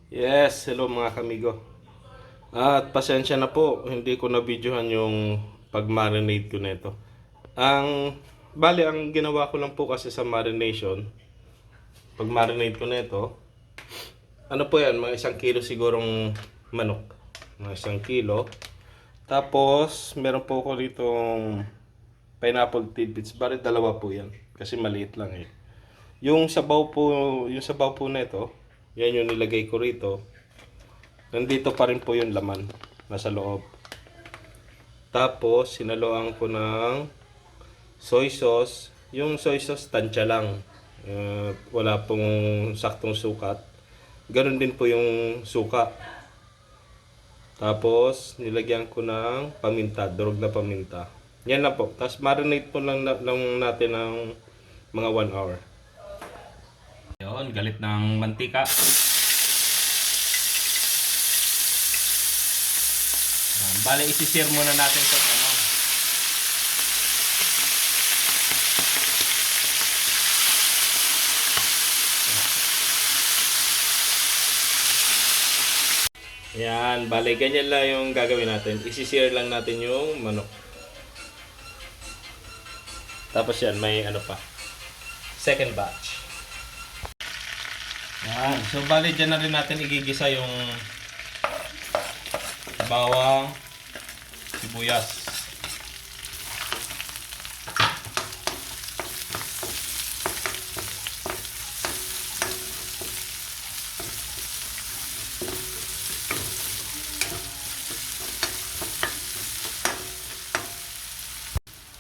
Yes, hello mga kamigo. At pasensya na po, hindi ko na videohan yung pag-marinate ko nito. Ang ginawa ko lang po kasi sa marination, pag-marinate ko nito, ano po yan, mga 1 kilo sigurong manok. Mga 1 kilo. Tapos, meron po ko ditong pineapple tidbits. Bali, dalawa po yan. Kasi maliit lang eh. Yung sabaw po nito, yan yung nilagay ko rito. Nandito pa rin po yung laman. Nasa loob. Tapos, sinaloan ko ng soy sauce. Yung soy sauce, tansya lang. Wala pong saktong sukat. Ganon din po yung suka. Tapos, nilagyan ko ng paminta, durog na paminta. Yan na po. Tapos, marinate po lang natin ng mga 1 hour. Yun, galit ng mantika. Bale, isisir muna natin ito. Yan, bale, ganyan lang yung gagawin natin. Isisir lang natin yung manok. Tapos yan, may ano pa. Second batch. Yan, so bale, dyan na rin natin igigisa yung bawang, sibuyas.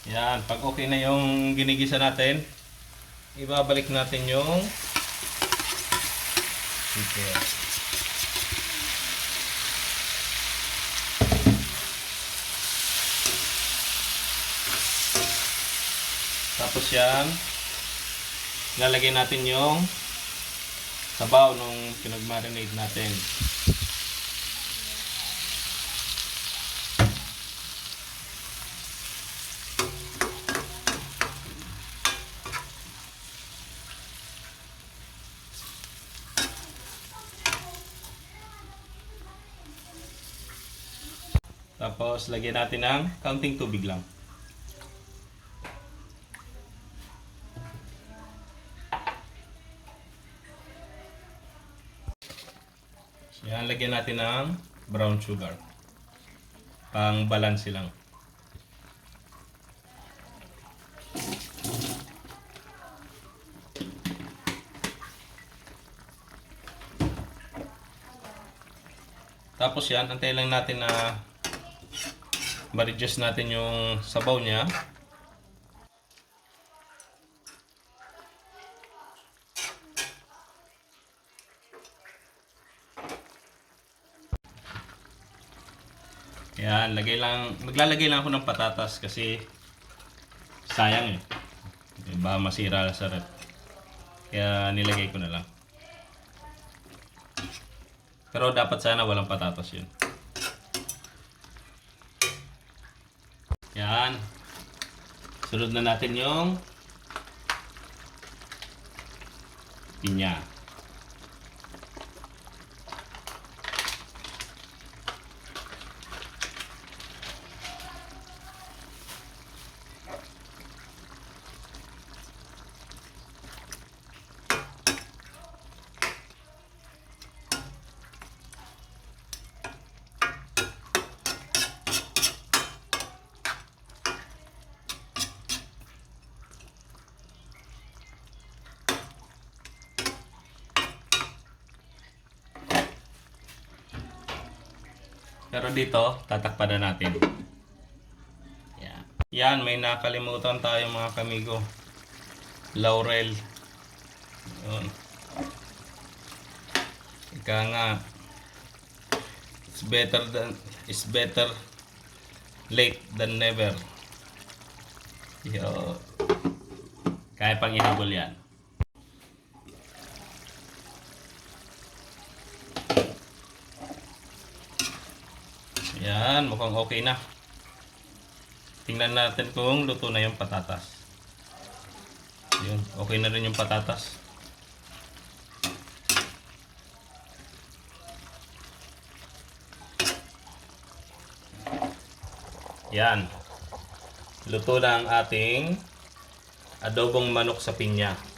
Yan, pag okay na yung ginigisa natin, ibabalik natin yung chicken. Tapos yan, lalagay natin yung sabaw nung pinag-marinate natin. Tapos lagyan natin ng kaunting tubig lang. Yan, lagyan natin ng brown sugar. Pang balance lang. Tapos yan, antay lang natin na ma-reduce natin yung sabaw niya. Yan, maglalagay lang ako ng patatas kasi sayang eh. Baka masira sa rep. Kaya nilagay ko na lang. Pero dapat sana walang patatas yun. Yan. Sunod na natin yung pinya. Pero dito, tatakpan na natin. Yan. Yan, may nakalimutan tayo mga kamigo. Laurel. Yun. Ika nga, it's better late than never. Yo. Kaya pang ihabol yan. Yan, mukhang okay na. Tingnan natin kung luto na yung patatas. Yun, okay na rin yung patatas. Yan. Luto na ang ating adobong manok sa pinya.